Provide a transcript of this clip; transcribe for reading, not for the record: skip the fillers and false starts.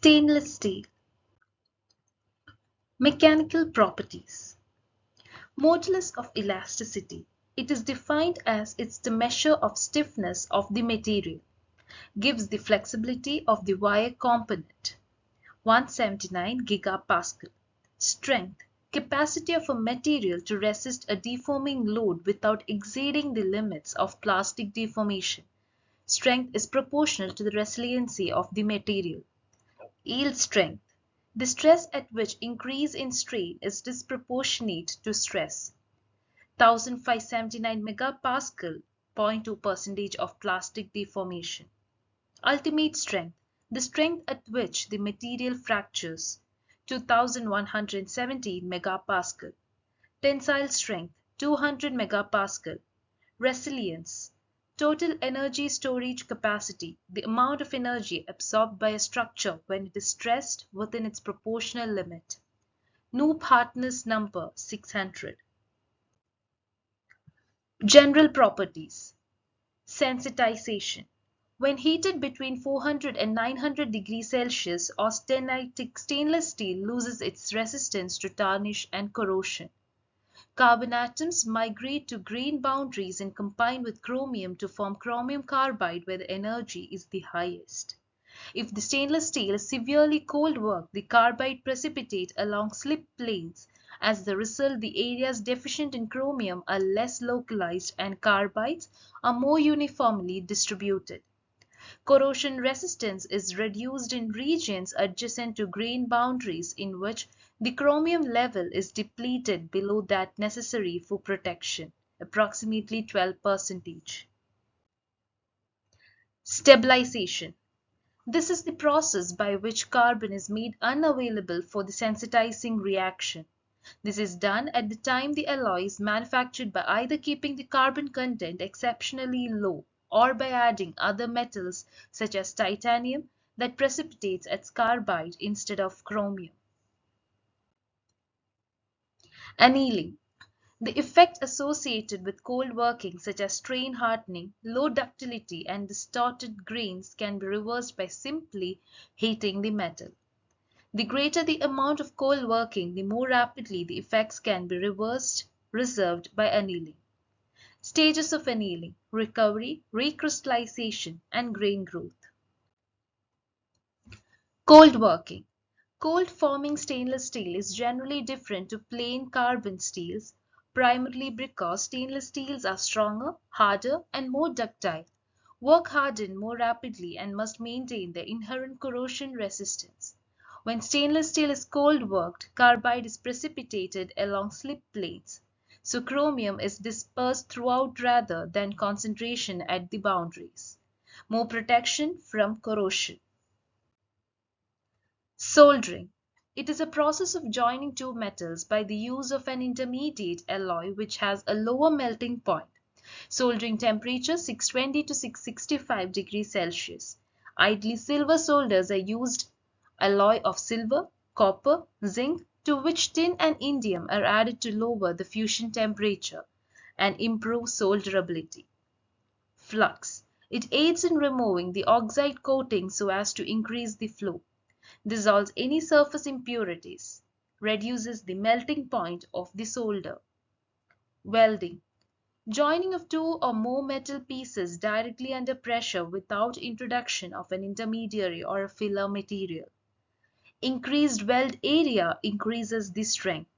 Stainless steel. Mechanical properties. Modulus of elasticity. It is defined as it's the measure of stiffness of the material. Gives the flexibility of the wire component. 179 gigapascal. Strength. Capacity of a material to resist a deforming load without exceeding the limits of plastic deformation. Strength is proportional to the resiliency of the material. Yield strength. The stress at which increase in strain is disproportionate to stress. 1579 megapascal, 0.2% of plastic deformation. Ultimate strength, the strength at which the material fractures. 2117 megapascal. Tensile strength, 200 megapascal. Resilience, total energy storage capacity, the amount of energy absorbed by a structure when it is stressed within its proportional limit. Knoop hardness number 600. General properties. Sensitization. When heated between 400 and 900 degrees Celsius, austenitic stainless steel loses its resistance to tarnish and corrosion. Carbon atoms migrate to grain boundaries and combine with chromium to form chromium carbide where the energy is the highest. If the stainless steel is severely cold worked, the carbide precipitate along slip planes. As the result, the areas deficient in chromium are less localized and carbides are more uniformly distributed. Corrosion resistance is reduced in regions adjacent to grain boundaries in which the chromium level is depleted below that necessary for protection, approximately 12%. Stabilization. This is the process by which carbon is made unavailable for the sensitizing reaction. This is done at the time the alloy is manufactured by either keeping the carbon content exceptionally low or by adding other metals such as titanium that precipitates as carbide instead of chromium. Annealing. The effect associated with cold working such as strain hardening, low ductility and distorted grains can be reversed by simply heating the metal. The greater the amount of cold working, the more rapidly the effects can be reserved by annealing. Stages of annealing: recovery, recrystallization, and grain growth. Cold working. Cold forming stainless steel is generally different to plain carbon steels, primarily because stainless steels are stronger, harder, and more ductile, work harden more rapidly, and must maintain their inherent corrosion resistance. When stainless steel is cold worked, carbide is precipitated along slip planes, so chromium is dispersed throughout rather than concentration at the boundaries. More protection from corrosion. Soldering. It is a process of joining two metals by the use of an intermediate alloy which has a lower melting point. Soldering temperature 620 to 665 degrees Celsius. Ideally, silver solders are used alloy of silver, copper, zinc, to which tin and indium are added to lower the fusion temperature and improve solderability. Flux. It aids in removing the oxide coating so as to increase the flow. Dissolves any surface impurities. Reduces the melting point of the solder. Welding. Joining of two or more metal pieces directly under pressure without introduction of an intermediary or a filler material. Increased weld area increases the strength.